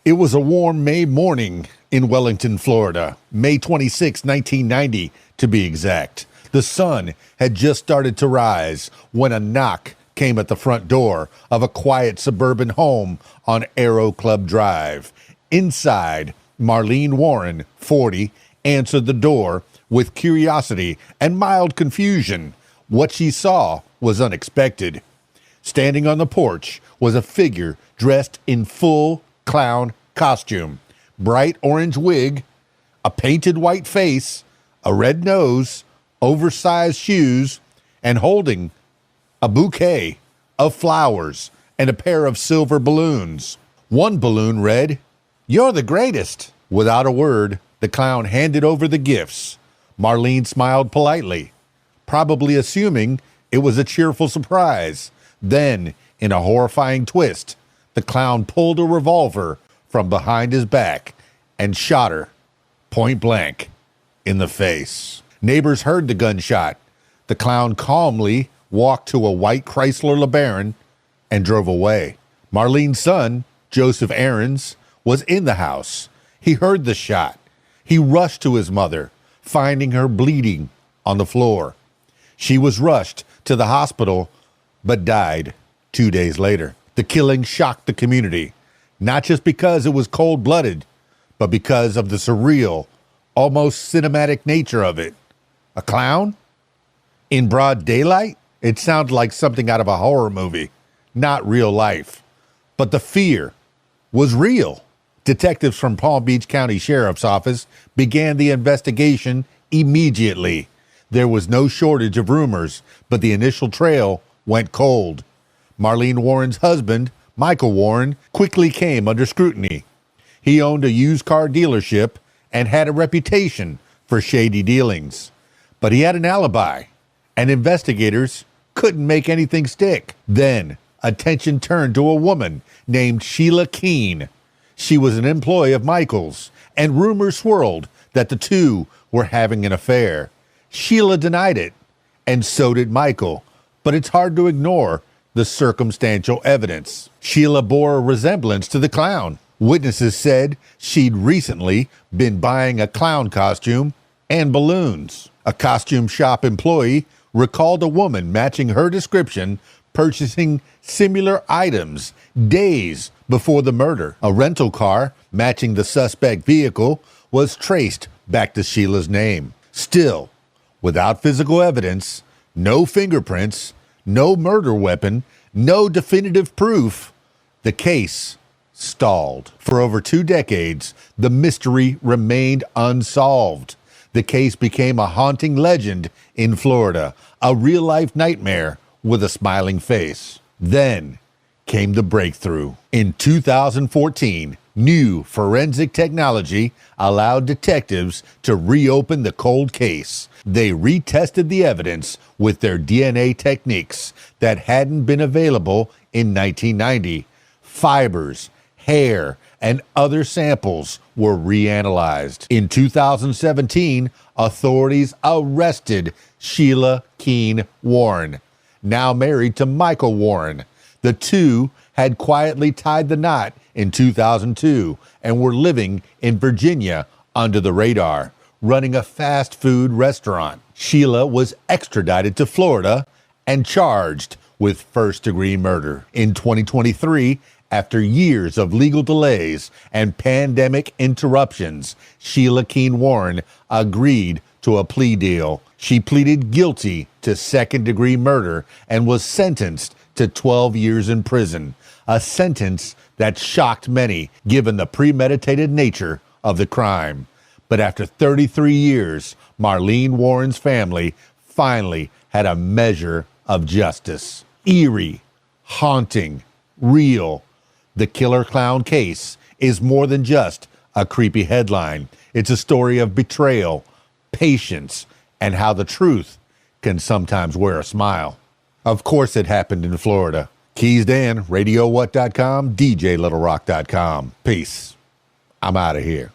It was a warm May morning in Wellington, Florida, May 26, 1990, to be exact. The sun had just started to rise when a knock came at the front door of a quiet suburban home on Aero Club Drive. Inside, Marlene Warren, 40, answered the door with curiosity and mild confusion. What she saw was unexpected. Standing on the porch was a figure dressed in full clown costume, bright orange wig, a painted white face, a red nose, oversized shoes, and holding a bouquet of flowers and a pair of silver balloons. One balloon read, "You're the greatest." Without a word, the clown handed over the gifts. Marlene smiled politely, probably assuming it was a cheerful surprise. Then, in a horrifying twist, the clown pulled a revolver from behind his back and shot her point blank in the face. Neighbors heard the gunshot. The clown calmly walked to a white Chrysler LeBaron and drove away. Marlene's son, Joseph Aarons, was in the house. He heard the shot. He rushed to his mother, finding her bleeding on the floor. She was rushed to the hospital, but died 2 days later. The killing shocked the community, not just because it was cold-blooded, but because of the surreal, almost cinematic nature of it. A clown? In broad daylight? It sounded like something out of a horror movie, not real life. But the fear was real. Detectives from Palm Beach County Sheriff's Office began the investigation immediately. There was no shortage of rumors, but the initial trail went cold. Marlene Warren's husband, Michael Warren, quickly came under scrutiny. He owned a used car dealership and had a reputation for shady dealings. But he had an alibi, and investigators couldn't make anything stick. Then, attention turned to a woman named Sheila Keene. She was an employee of Michael's, and rumors swirled that the two were having an affair. Sheila denied it, and so did Michael, but it's hard to ignore the circumstantial evidence. Sheila bore a resemblance to the clown. Witnesses said she'd recently been buying a clown costume and balloons. A costume shop employee recalled a woman matching her description purchasing similar items days before the murder. A rental car matching the suspect vehicle was traced back to Sheila's name. Still, without physical evidence, no fingerprints, no murder weapon, no definitive proof, the case stalled. For over 2 decades, the mystery remained unsolved. The case became a haunting legend in Florida, a real-life nightmare with a smiling face. Then came the breakthrough. In 2014, new forensic technology allowed detectives to reopen the cold case. They retested the evidence with their DNA techniques that hadn't been available in 1990. Fibers, hair, and other samples were reanalyzed. In 2017, authorities arrested Sheila Keene Warren, now married to Michael Warren. The two had quietly tied the knot in 2002 and were living in Virginia under the radar, running a fast food restaurant. Sheila was extradited to Florida and charged with first-degree murder. In 2023, after years of legal delays and pandemic interruptions, Sheila Keene Warren agreed to a plea deal. She pleaded guilty to second-degree murder and was sentenced to 12 years in prison, a sentence that shocked many given the premeditated nature of the crime. But after 33 years, Marlene Warren's family finally had a measure of justice. Eerie, haunting, real. The Killer Clown case is more than just a creepy headline. It's a story of betrayal, patience, and how the truth can sometimes wear a smile. Of course it happened in Florida. KeysDAN, RadioWhat.com, DJLittleRock.com. Peace. I'm out of here.